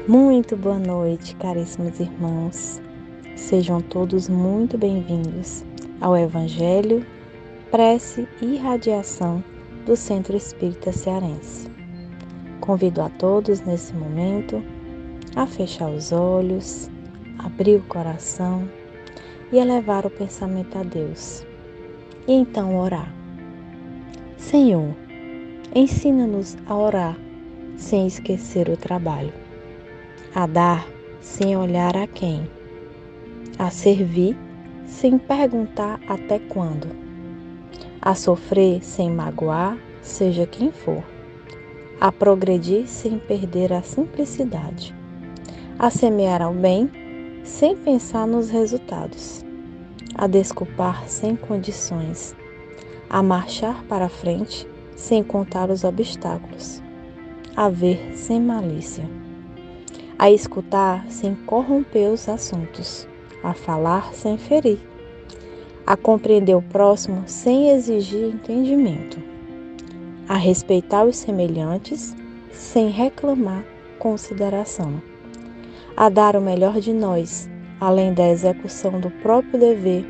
Muito boa noite, caríssimos irmãos. Sejam todos muito bem-vindos ao Evangelho, Prece e Radiação do Centro Espírita Cearense. Convido a todos nesse momento a fechar os olhos, abrir o coração e elevar o pensamento a Deus. E então orar. Senhor, ensina-nos a orar sem esquecer o trabalho, a dar sem olhar a quem, a servir sem perguntar até quando, a sofrer sem magoar, seja quem for, a progredir sem perder a simplicidade, a semear ao bem sem pensar nos resultados, a desculpar sem condições, a marchar para frente sem contar os obstáculos, a ver sem malícia, a escutar sem corromper os assuntos, a falar sem ferir, a compreender o próximo sem exigir entendimento, a respeitar os semelhantes sem reclamar consideração, a dar o melhor de nós, além da execução do próprio dever,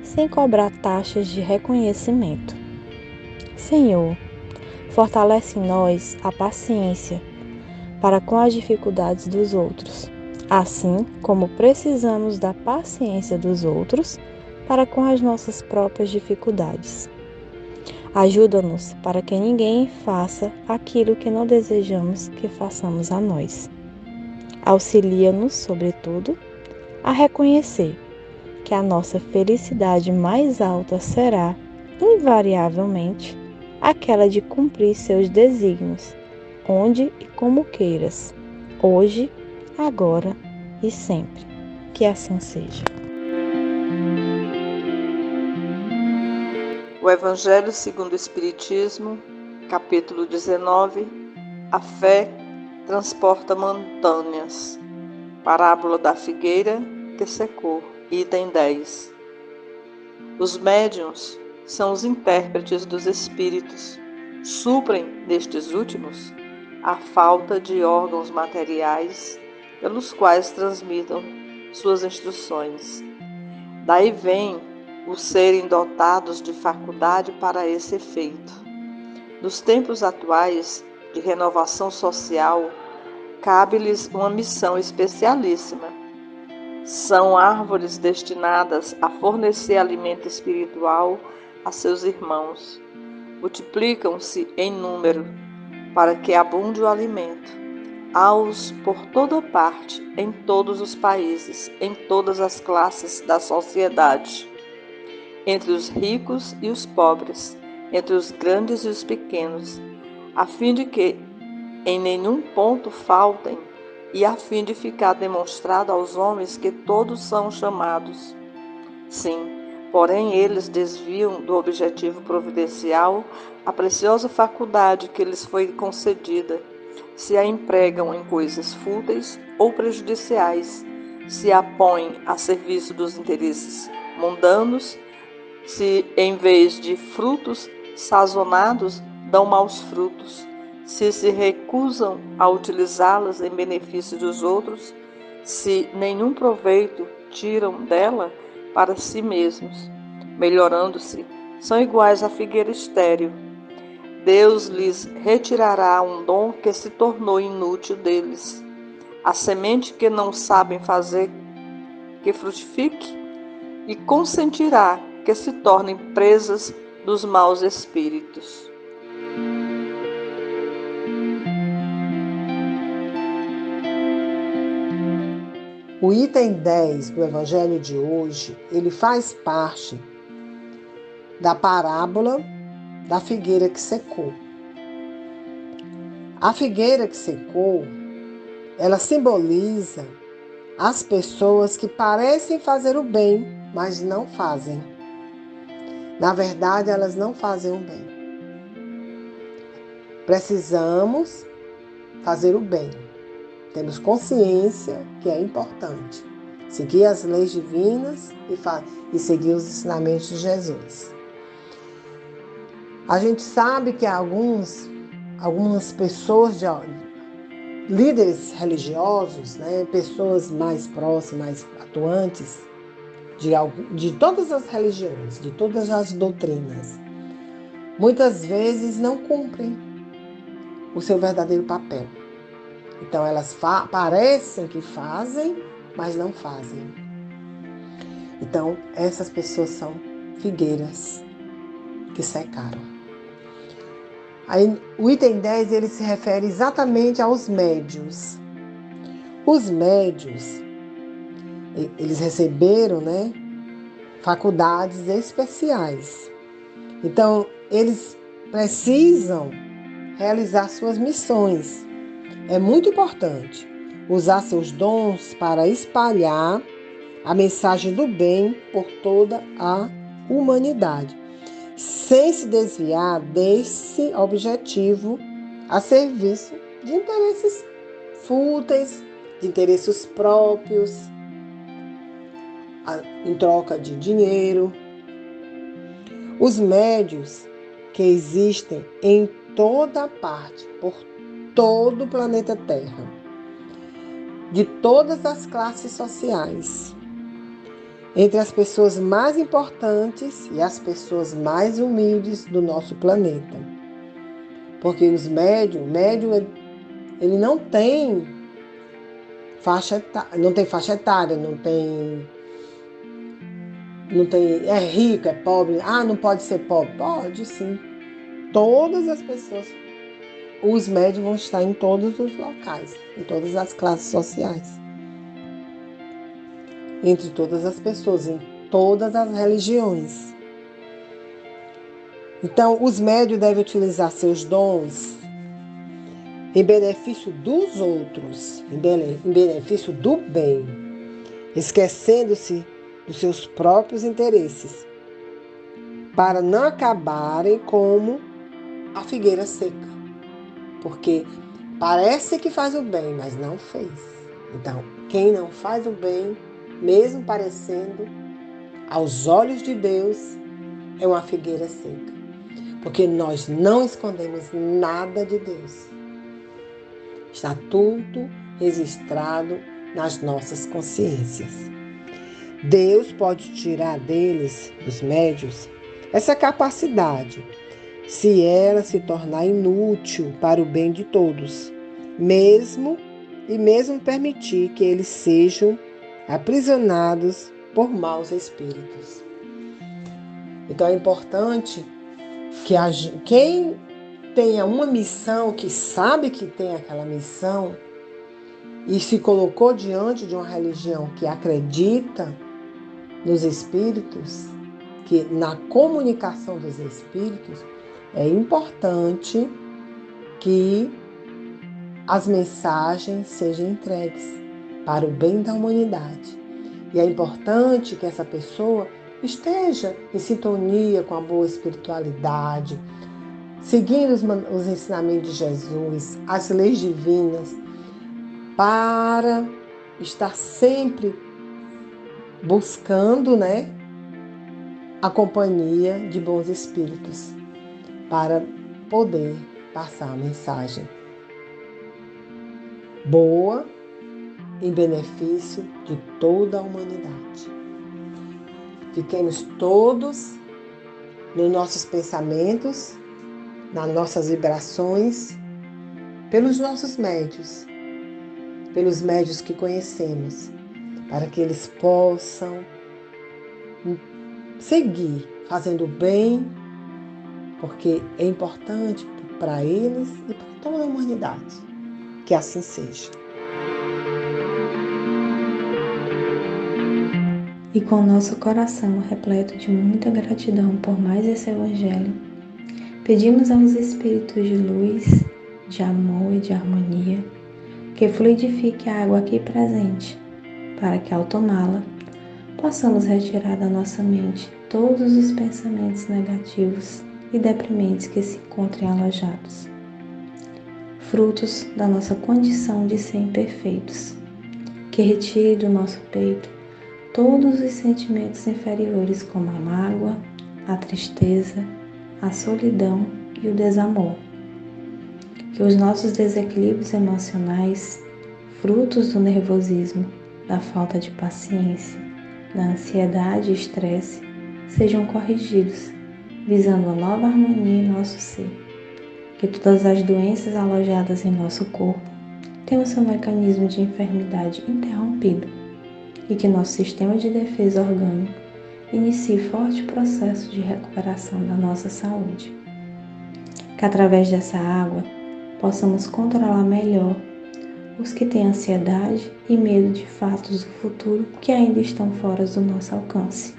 sem cobrar taxas de reconhecimento. Senhor, fortalece em nós a paciência para com as dificuldades dos outros, assim como precisamos da paciência dos outros para com as nossas próprias dificuldades. Ajuda-nos para que ninguém faça aquilo que não desejamos que façamos a nós. Auxilia-nos, sobretudo, a reconhecer que a nossa felicidade mais alta será, invariavelmente, aquela de cumprir seus desígnios, onde e como queiras, hoje, agora e sempre. Que assim seja. O Evangelho segundo o Espiritismo, capítulo 19, a fé transporta montanhas. Parábola da figueira que secou, item 10. Os médiuns são os intérpretes dos espíritos. Suprem, nestes últimos, a falta de órgãos materiais pelos quais transmitam suas instruções. Daí vem o serem dotados de faculdade para esse efeito. Nos tempos atuais de renovação social, cabe-lhes uma missão especialíssima. São árvores destinadas a fornecer alimento espiritual a seus irmãos. Multiplicam-se em número para que abunde o alimento. Há-os por toda parte, em todos os países, em todas as classes da sociedade, entre os ricos e os pobres, entre os grandes e os pequenos, a fim de que em nenhum ponto faltem e a fim de ficar demonstrado aos homens que todos são chamados. Sim, porém eles desviam do objetivo providencial a preciosa faculdade que lhes foi concedida, se a empregam em coisas fúteis ou prejudiciais, se a põem a serviço dos interesses mundanos, se em vez de frutos sazonados dão maus frutos, se recusam a utilizá-las em benefício dos outros, se nenhum proveito tiram dela para si mesmos, melhorando-se, são iguais à figueira estéril. Deus lhes retirará um dom que se tornou inútil deles, a semente que não sabem fazer que frutifique, e consentirá que se tornem presas dos maus espíritos. O item 10 do Evangelho de hoje, ele faz parte da parábola da figueira que secou. A figueira que secou, ela simboliza as pessoas que parecem fazer o bem, mas não fazem. Na verdade, elas não fazem o bem. Precisamos fazer o bem. Temos consciência que é importante seguir as leis divinas e seguir os ensinamentos de Jesus. A gente sabe que algumas pessoas líderes religiosos, né, pessoas mais próximas, mais atuantes de todas as religiões, de todas as doutrinas, muitas vezes não cumprem o seu verdadeiro papel. Então elas parecem que fazem, mas não fazem. Então essas pessoas são figueiras que secaram. Aí, o item 10 ele se refere exatamente aos médios. Os médios, eles receberam, né, faculdades especiais. Então, eles precisam realizar suas missões. É muito importante usar seus dons para espalhar a mensagem do bem por toda a humanidade, sem se desviar desse objetivo a serviço de interesses fúteis, de interesses próprios, em troca de dinheiro. Os médios que existem em toda parte, por todo o planeta Terra, de todas as classes sociais, entre as pessoas mais importantes e as pessoas mais humildes do nosso planeta. Porque os médium ele não tem faixa etária, não tem, é rico, é pobre, não pode ser pobre. Pode sim. Todas as pessoas, os médiums vão estar em todos os locais, em todas as classes sociais, entre todas as pessoas, em todas as religiões. Então, os médios devem utilizar seus dons em benefício dos outros, em benefício do bem, esquecendo-se dos seus próprios interesses, para não acabarem como a figueira seca, porque parece que faz o bem, mas não fez. Então, quem não faz o bem, mesmo parecendo, aos olhos de Deus, é uma figueira seca, porque nós não escondemos nada de Deus. Está tudo registrado nas nossas consciências. Deus pode tirar deles, dos médios, essa capacidade, se ela se tornar inútil para o bem de todos, mesmo permitir que eles sejam aprisionados por maus espíritos. Então é importante que quem tenha uma missão, que sabe que tem aquela missão e se colocou diante de uma religião que acredita nos espíritos, que na comunicação dos espíritos, é importante que as mensagens sejam entregues para o bem da humanidade. E é importante que essa pessoa esteja em sintonia com a boa espiritualidade, seguindo os ensinamentos de Jesus, as leis divinas, para estar sempre buscando, né, a companhia de bons espíritos, para poder passar a mensagem boa em benefício de toda a humanidade. Fiquemos todos nos nossos pensamentos, nas nossas vibrações, pelos nossos médios, pelos médios que conhecemos, para que eles possam seguir fazendo o bem, porque é importante para eles e para toda a humanidade. Que assim seja. E com nosso coração repleto de muita gratidão por mais esse Evangelho, pedimos aos Espíritos de luz, de amor e de harmonia, que fluidifique a água aqui presente, para que ao tomá-la, possamos retirar da nossa mente todos os pensamentos negativos e deprimentes que se encontrem alojados, frutos da nossa condição de ser imperfeitos, que retire do nosso peito todos os sentimentos inferiores como a mágoa, a tristeza, a solidão e o desamor. que os nossos desequilíbrios emocionais, frutos do nervosismo, da falta de paciência, da ansiedade e estresse, sejam corrigidos, visando a nova harmonia em nosso ser. Que todas as doenças alojadas em nosso corpo tenham seu mecanismo de enfermidade interrompido e que nosso sistema de defesa orgânico inicie forte processo de recuperação da nossa saúde. Que através dessa água possamos controlar melhor os que têm ansiedade e medo de fatos do futuro que ainda estão fora do nosso alcance,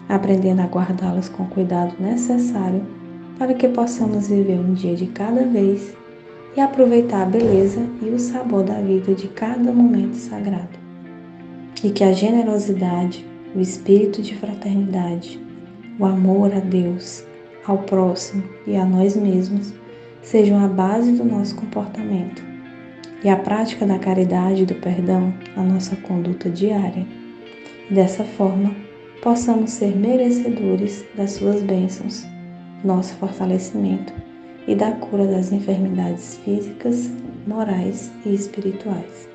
aprendendo a guardá-los com o cuidado necessário para que possamos viver um dia de cada vez e aproveitar a beleza e o sabor da vida de cada momento sagrado. E que a generosidade, o espírito de fraternidade, o amor a Deus, ao próximo e a nós mesmos sejam a base do nosso comportamento e a prática da caridade e do perdão a nossa conduta diária. Dessa forma, possamos ser merecedores das suas bênçãos, nosso fortalecimento e da cura das enfermidades físicas, morais e espirituais.